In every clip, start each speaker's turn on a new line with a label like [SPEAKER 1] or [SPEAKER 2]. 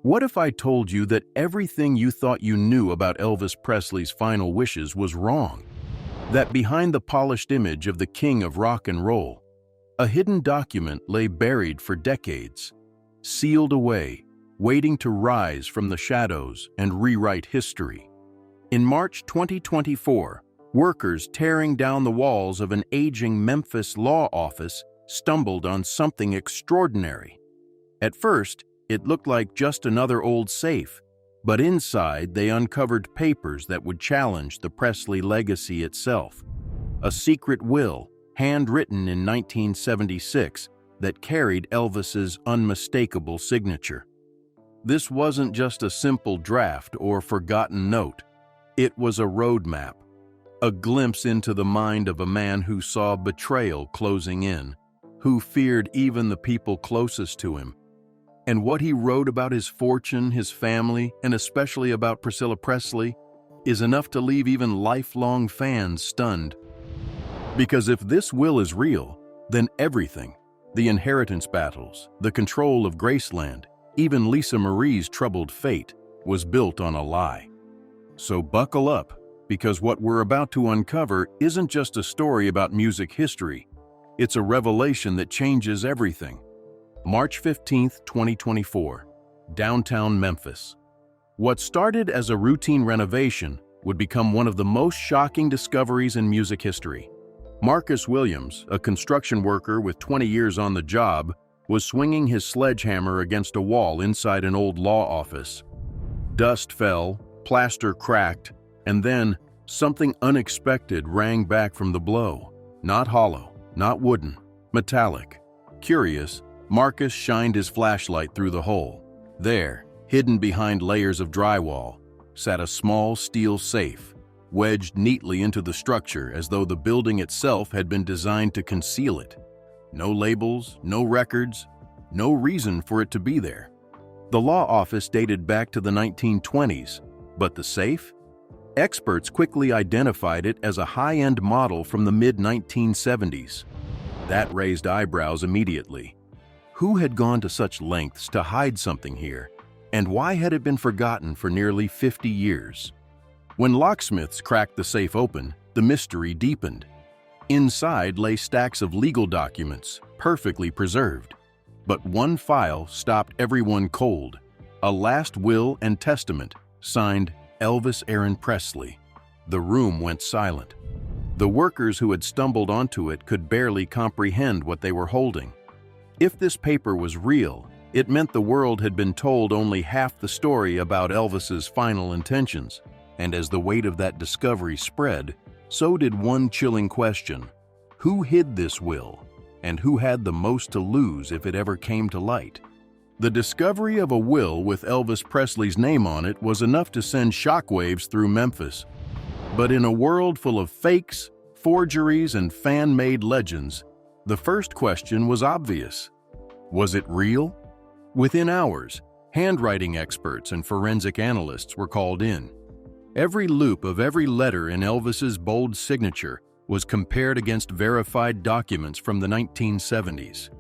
[SPEAKER 1] What if I told you that everything you thought you knew about Elvis Presley's final wishes was wrong? That behind the polished image of the king of rock and roll, a hidden document lay buried for decades, sealed away, waiting to rise from the shadows and rewrite history. In March 2024, workers tearing down the walls of an aging Memphis law office stumbled on something extraordinary. At first, it looked like just another old safe, but inside they uncovered papers that would challenge the Presley legacy itself. A secret will, handwritten in 1976, that carried Elvis's unmistakable signature. This wasn't just a simple draft or forgotten note. It was a roadmap, a glimpse into the mind of a man who saw betrayal closing in, who feared even the people closest to him. And what he wrote about his fortune, his family, and especially about Priscilla Presley, is enough to leave even lifelong fans stunned. Because if this will is real, then everything, the inheritance battles, the control of Graceland, even Lisa Marie's troubled fate, was built on a lie. So buckle up, because what we're about to uncover isn't just a story about music history. It's a revelation that changes everything. March 15, 2024, downtown Memphis. What started as a routine renovation would become one of the most shocking discoveries in music history. Marcus Williams, a construction worker with 20 years on the job, was swinging his sledgehammer against a wall inside an old law office. Dust fell, plaster cracked, and then something unexpected rang back from the blow. Not hollow, not wooden, metallic. Curious, Marcus shined his flashlight through the hole. There, hidden behind layers of drywall, sat a small steel safe, wedged neatly into the structure as though the building itself had been designed to conceal it. No labels, no records, no reason for it to be there. The law office dated back to the 1920s, but the safe? Experts quickly identified it as a high-end model from the mid-1970s. That raised eyebrows immediately. Who had gone to such lengths to hide something here, and why had it been forgotten for nearly 50 years? When locksmiths cracked the safe open, the mystery deepened. Inside lay stacks of legal documents, perfectly preserved. But one file stopped everyone cold: a last will and testament, signed Elvis Aaron Presley. The room went silent. The workers who had stumbled onto it could barely comprehend what they were holding. If this paper was real, it meant the world had been told only half the story about Elvis's final intentions. And as the weight of that discovery spread, so did one chilling question: who hid this will, and who had the most to lose if it ever came to light? The discovery of a will with Elvis Presley's name on it was enough to send shockwaves through Memphis. But in a world full of fakes, forgeries, and fan-made legends, the first question was obvious. Was it real? Within hours, handwriting experts and forensic analysts were called in. Every loop of every letter in Elvis's bold signature was compared against verified documents from the 1970s.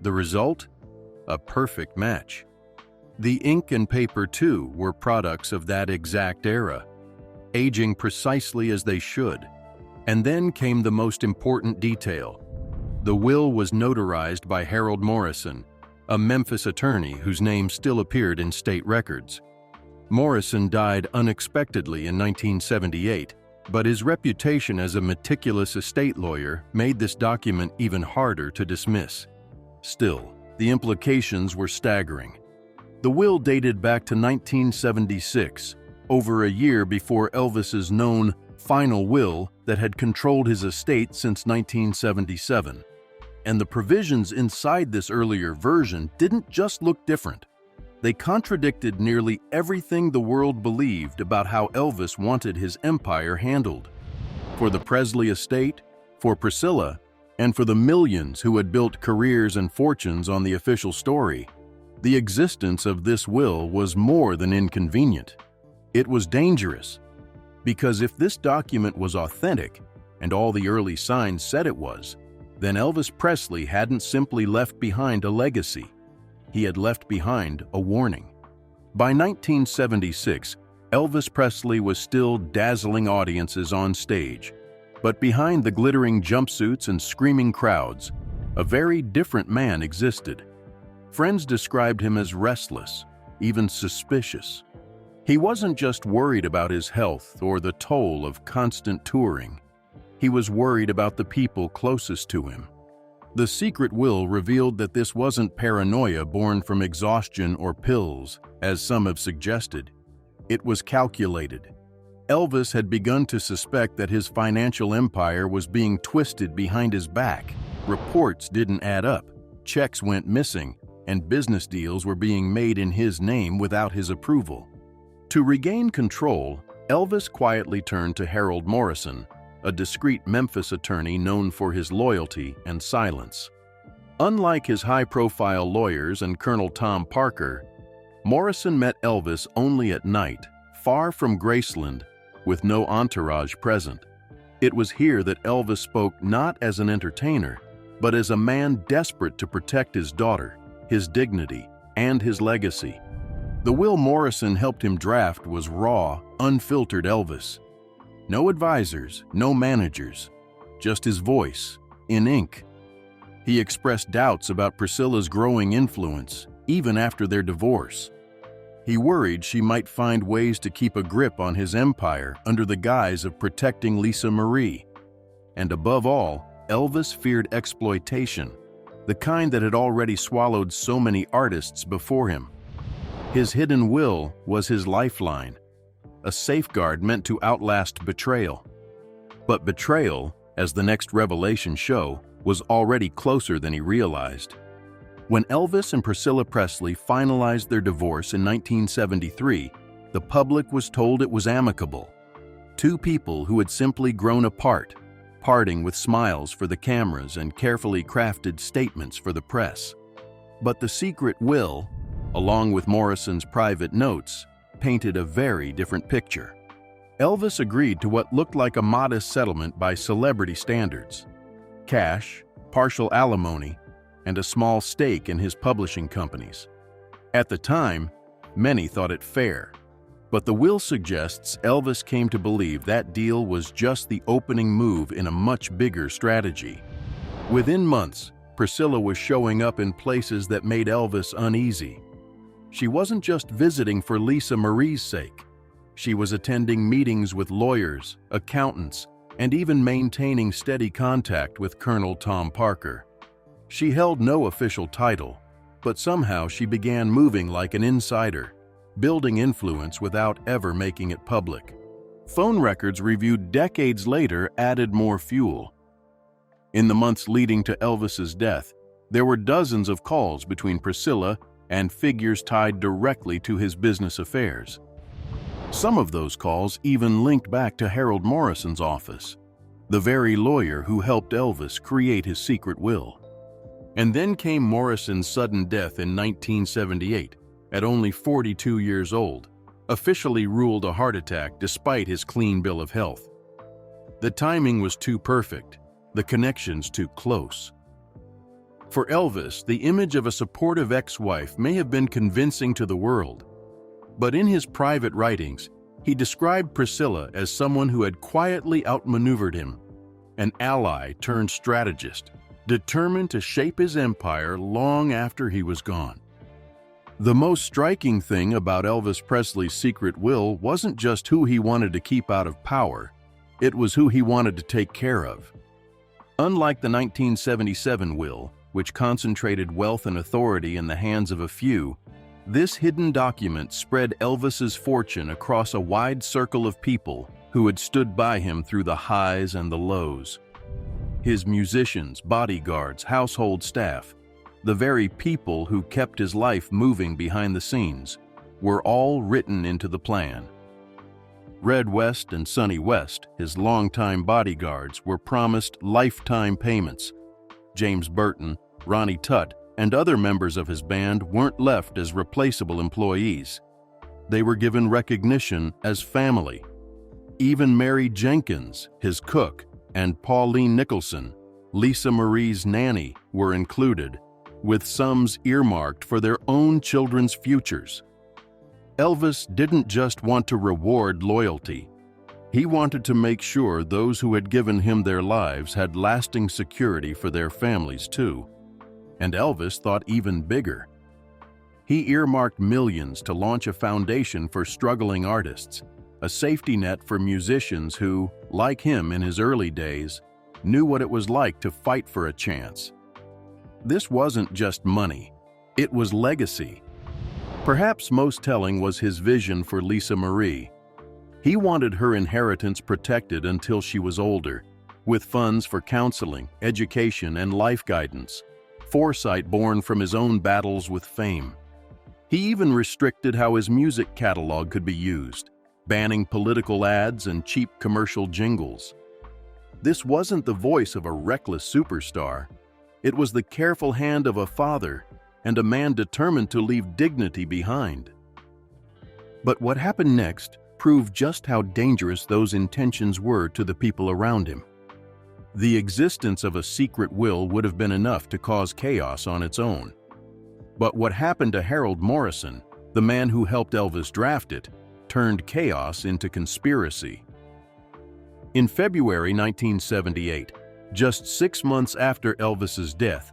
[SPEAKER 1] The result? A perfect match. The ink and paper, too, were products of that exact era, aging precisely as they should. And then came the most important detail. The will was notarized by Harold Morrison, a Memphis attorney whose name still appeared in state records. Morrison died unexpectedly in 1978, but his reputation as a meticulous estate lawyer made this document even harder to dismiss. Still, the implications were staggering. The will dated back to 1976, over a year before Elvis's known final will that had controlled his estate since 1977. And the provisions inside this earlier version didn't just look different. They contradicted nearly everything the world believed about how Elvis wanted his empire handled. For the Presley estate, for Priscilla, and for the millions who had built careers and fortunes on the official story, the existence of this will was more than inconvenient. It was dangerous. Because if this document was authentic, and all the early signs said it was, then Elvis Presley hadn't simply left behind a legacy. He had left behind a warning. By 1976, Elvis Presley was still dazzling audiences on stage, but behind the glittering jumpsuits and screaming crowds, a very different man existed. Friends described him as restless, even suspicious. He wasn't just worried about his health or the toll of constant touring. He was worried about the people closest to him. The secret will revealed that this wasn't paranoia born from exhaustion or pills, as some have suggested. It was calculated. Elvis had begun to suspect that his financial empire was being twisted behind his back. Reports didn't add up, checks went missing, and business deals were being made in his name without his approval. To regain control, Elvis quietly turned to Harold Morrison, a discreet Memphis attorney known for his loyalty and silence. Unlike his high-profile lawyers and Colonel Tom Parker, Morrison met Elvis only at night, far from Graceland, with no entourage present. It was here that Elvis spoke not as an entertainer, but as a man desperate to protect his daughter, his dignity, and his legacy. The will Morrison helped him draft was raw, unfiltered Elvis. No advisors, no managers, just his voice, in ink. He expressed doubts about Priscilla's growing influence, even after their divorce. He worried she might find ways to keep a grip on his empire under the guise of protecting Lisa Marie. And above all, Elvis feared exploitation, the kind that had already swallowed so many artists before him. His hidden will was his lifeline, a safeguard meant to outlast betrayal. But betrayal, as the next revelation show, was already closer than he realized. When Elvis and Priscilla Presley finalized their divorce in 1973, the public was told it was amicable. Two people who had simply grown apart, parting with smiles for the cameras and carefully crafted statements for the press. But the secret will, along with Morrison's private notes, painted a very different picture. Elvis agreed to what looked like a modest settlement by celebrity standards: cash, partial alimony, and a small stake in his publishing companies. At the time, many thought it fair, but the will suggests Elvis came to believe that deal was just the opening move in a much bigger strategy. Within months, Priscilla was showing up in places that made Elvis uneasy. She wasn't just visiting for Lisa Marie's sake. She was attending meetings with lawyers, accountants, and even maintaining steady contact with Colonel Tom Parker. She held no official title, but somehow she began moving like an insider, building influence without ever making it public. Phone records reviewed decades later added more fuel. In the months leading to Elvis's death, there were dozens of calls between Priscilla and figures tied directly to his business affairs. Some of those calls even linked back to Harold Morrison's office, the very lawyer who helped Elvis create his secret will. And then came Morrison's sudden death in 1978, at only 42 years old, officially ruled a heart attack despite his clean bill of health. The timing was too perfect, the connections too close. For Elvis, the image of a supportive ex-wife may have been convincing to the world, but in his private writings, he described Priscilla as someone who had quietly outmaneuvered him, an ally turned strategist, determined to shape his empire long after he was gone. The most striking thing about Elvis Presley's secret will wasn't just who he wanted to keep out of power, it was who he wanted to take care of. Unlike the 1977 will, which concentrated wealth and authority in the hands of a few, this hidden document spread Elvis's fortune across a wide circle of people who had stood by him through the highs and the lows. His musicians, bodyguards, household staff, the very people who kept his life moving behind the scenes, were all written into the plan. Red West and Sonny West, his longtime bodyguards, were promised lifetime payments. James Burton, Ronnie Tutt, and other members of his band weren't left as replaceable employees. They were given recognition as family. Even Mary Jenkins, his cook, and Pauline Nicholson, Lisa Marie's nanny, were included, with sums earmarked for their own children's futures. Elvis didn't just want to reward loyalty. He wanted to make sure those who had given him their lives had lasting security for their families too. And Elvis thought even bigger. He earmarked millions to launch a foundation for struggling artists, a safety net for musicians who, like him in his early days, knew what it was like to fight for a chance. This wasn't just money, it was legacy. Perhaps most telling was his vision for Lisa Marie. He wanted her inheritance protected until she was older, with funds for counseling, education, and life guidance, foresight born from his own battles with fame. He even restricted how his music catalog could be used, banning political ads and cheap commercial jingles. This wasn't the voice of a reckless superstar. It was the careful hand of a father and a man determined to leave dignity behind. But what happened next proved just how dangerous those intentions were to the people around him. The existence of a secret will would have been enough to cause chaos on its own. But what happened to Harold Morrison, the man who helped Elvis draft it, turned chaos into conspiracy. In February 1978, just 6 months after Elvis's death,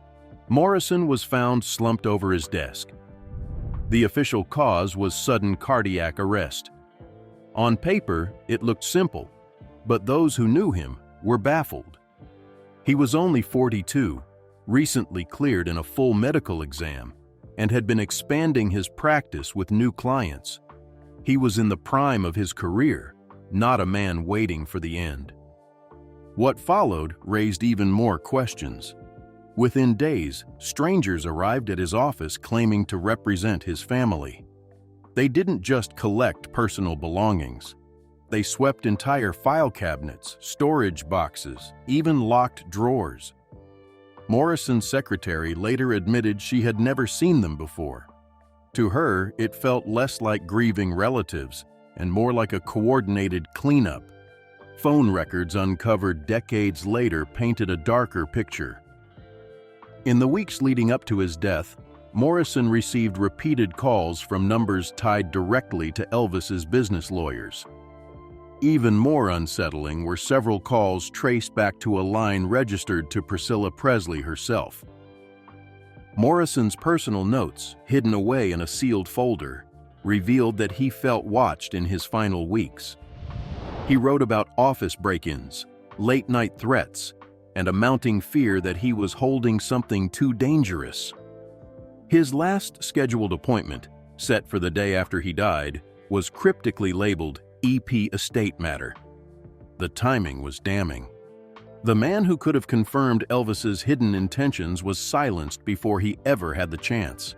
[SPEAKER 1] Morrison was found slumped over his desk. The official cause was sudden cardiac arrest. On paper, it looked simple, but those who knew him were baffled. He was only 42, recently cleared in a full medical exam, and had been expanding his practice with new clients. He was in the prime of his career, not a man waiting for the end. What followed raised even more questions. Within days, strangers arrived at his office claiming to represent his family. They didn't just collect personal belongings. They swept entire file cabinets, storage boxes, even locked drawers. Morrison's secretary later admitted she had never seen them before. To her, it felt less like grieving relatives and more like a coordinated cleanup. Phone records uncovered decades later painted a darker picture. In the weeks leading up to his death, Morrison received repeated calls from numbers tied directly to Elvis's business lawyers. Even more unsettling were several calls traced back to a line registered to Priscilla Presley herself. Morrison's personal notes, hidden away in a sealed folder, revealed that he felt watched in his final weeks. He wrote about office break-ins, late-night threats, and a mounting fear that he was holding something too dangerous. His last scheduled appointment, set for the day after he died, was cryptically labeled EP Estate Matter. The timing was damning. The man who could have confirmed Elvis's hidden intentions was silenced before he ever had the chance.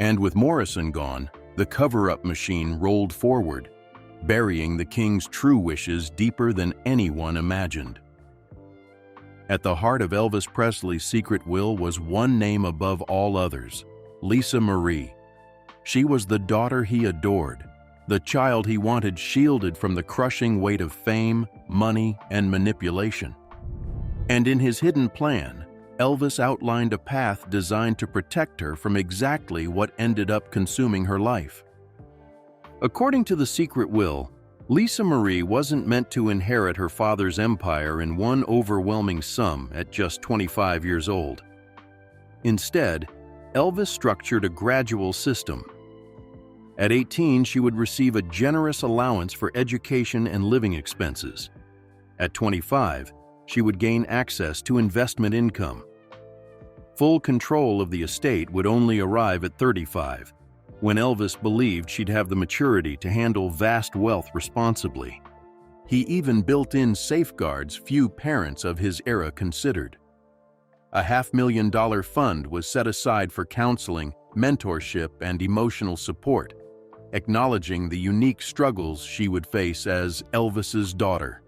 [SPEAKER 1] And with Morrison gone, the cover-up machine rolled forward, burying the king's true wishes deeper than anyone imagined. At the heart of Elvis Presley's secret will was one name above all others: Lisa Marie. She was the daughter he adored, the child he wanted shielded from the crushing weight of fame, money, and manipulation. And in his hidden plan, Elvis outlined a path designed to protect her from exactly what ended up consuming her life. According to the secret will, Lisa Marie wasn't meant to inherit her father's empire in one overwhelming sum at just 25 years old. Instead, Elvis structured a gradual system. At 18, she would receive a generous allowance for education and living expenses. At 25, she would gain access to investment income. Full control of the estate would only arrive at 35, when Elvis believed she'd have the maturity to handle vast wealth responsibly. He even built in safeguards few parents of his era considered. A $500,000 fund was set aside for counseling, mentorship, and emotional support, acknowledging the unique struggles she would face as Elvis's daughter.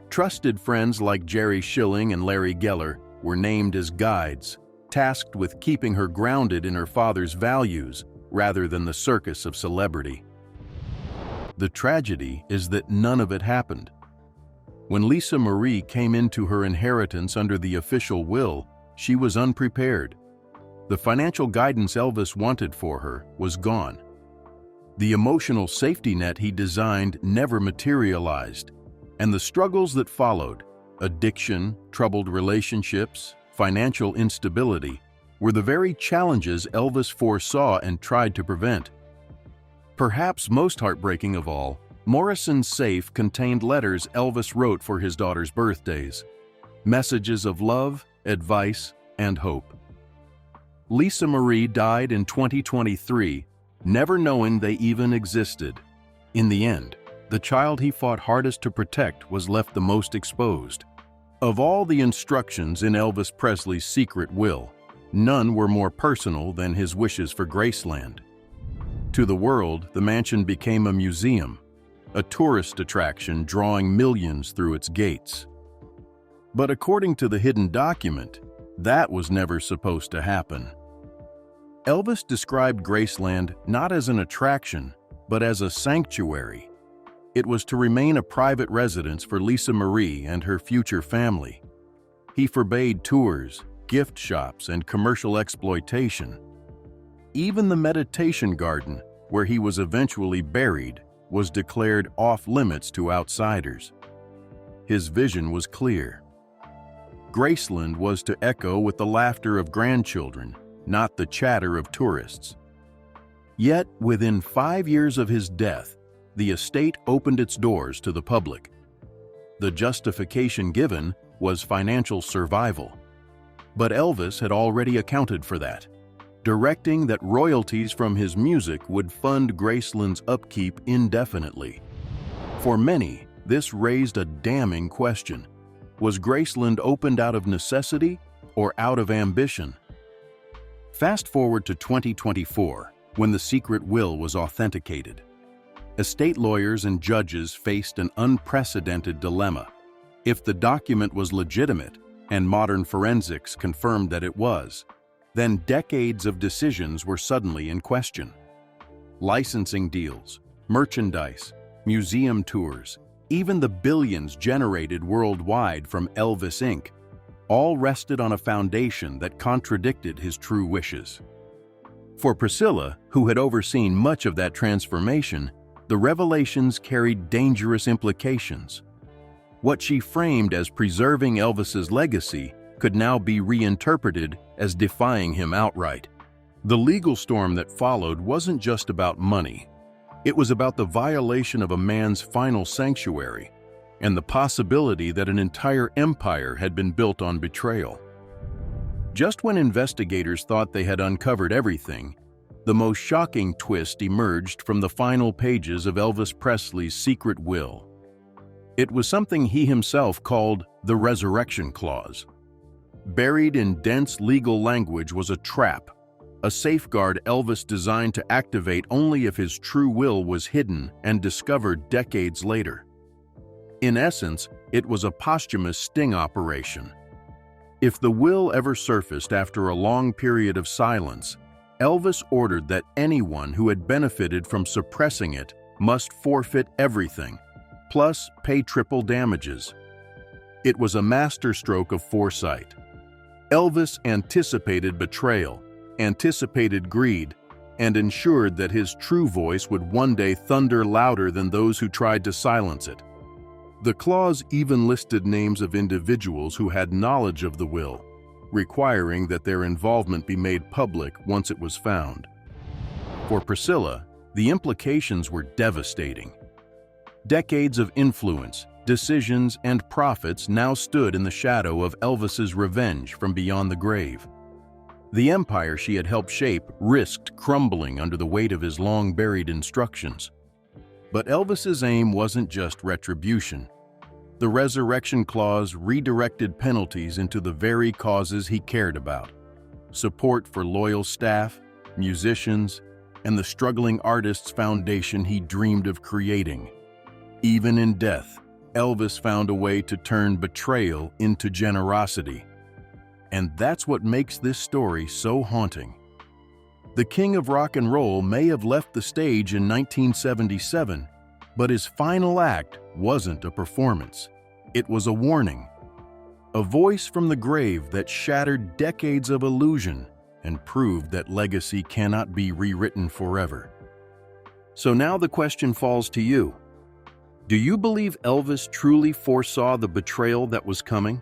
[SPEAKER 1] Trusted friends like Jerry Schilling and Larry Geller were named as guides, tasked with keeping her grounded in her father's values rather than the circus of celebrity. The tragedy is that none of it happened. When Lisa Marie came into her inheritance under the official will, she was unprepared. The financial guidance Elvis wanted for her was gone. The emotional safety net he designed never materialized, and the struggles that followed, addiction, troubled relationships, financial instability, were the very challenges Elvis foresaw and tried to prevent. Perhaps most heartbreaking of all, Morrison's safe contained letters Elvis wrote for his daughter's birthdays, messages of love, advice, and hope. Lisa Marie died in 2023, never knowing they even existed. In the end, the child he fought hardest to protect was left the most exposed. Of all the instructions in Elvis Presley's secret will, none were more personal than his wishes for Graceland. To the world, the mansion became a museum, a tourist attraction drawing millions through its gates. But according to the hidden document, that was never supposed to happen. Elvis described Graceland not as an attraction, but as a sanctuary. It was to remain a private residence for Lisa Marie and her future family. He forbade tours, gift shops, and commercial exploitation. Even the meditation garden, where he was eventually buried, was declared off-limits to outsiders. His vision was clear. Graceland was to echo with the laughter of grandchildren, not the chatter of tourists. Yet, within 5 years of his death, the estate opened its doors to the public. The justification given was financial survival. But Elvis had already accounted for that, directing that royalties from his music would fund Graceland's upkeep indefinitely. For many, this raised a damning question. Was Graceland opened out of necessity or out of ambition? Fast forward to 2024, when the secret will was authenticated. Estate lawyers and judges faced an unprecedented dilemma. If the document was legitimate, and modern forensics confirmed that it was, then decades of decisions were suddenly in question. Licensing deals, merchandise, museum tours, even the billions generated worldwide from Elvis Inc., all rested on a foundation that contradicted his true wishes. For Priscilla, who had overseen much of that transformation, the revelations carried dangerous implications. What she framed as preserving Elvis's legacy could now be reinterpreted as defying him outright. The legal storm that followed wasn't just about money. It was about the violation of a man's final sanctuary and the possibility that an entire empire had been built on betrayal. Just when investigators thought they had uncovered everything, the most shocking twist emerged from the final pages of Elvis Presley's secret will. It was something he himself called the Resurrection Clause. Buried in dense legal language was a trap, a safeguard Elvis designed to activate only if his true will was hidden and discovered decades later. In essence, it was a posthumous sting operation. If the will ever surfaced after a long period of silence, Elvis ordered that anyone who had benefited from suppressing it must forfeit everything, plus pay triple damages. It was a masterstroke of foresight. Elvis anticipated betrayal, anticipated greed, and ensured that his true voice would one day thunder louder than those who tried to silence it. The clause even listed names of individuals who had knowledge of the will, requiring that their involvement be made public once it was found. For Priscilla, the implications were devastating. Decades of influence, decisions, and profits now stood in the shadow of Elvis's revenge from beyond the grave. The empire she had helped shape risked crumbling under the weight of his long-buried instructions. But Elvis's aim wasn't just retribution. The Resurrection Clause redirected penalties into the very causes he cared about: support for loyal staff, musicians, and the struggling artists' foundation he dreamed of creating. Even in death, Elvis found a way to turn betrayal into generosity. And that's what makes this story so haunting. The king of rock and roll may have left the stage in 1977, but his final act wasn't a performance. It was a warning. A voice from the grave that shattered decades of illusion and proved that legacy cannot be rewritten forever. So now the question falls to you. Do you believe Elvis truly foresaw the betrayal that was coming?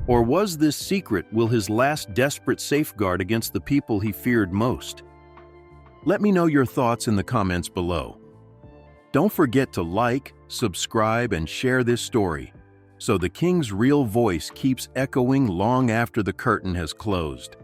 [SPEAKER 1] Or was this secret his last desperate safeguard against the people he feared most? Let me know your thoughts in the comments below. Don't forget to like, subscribe, and share this story so the king's real voice keeps echoing long after the curtain has closed.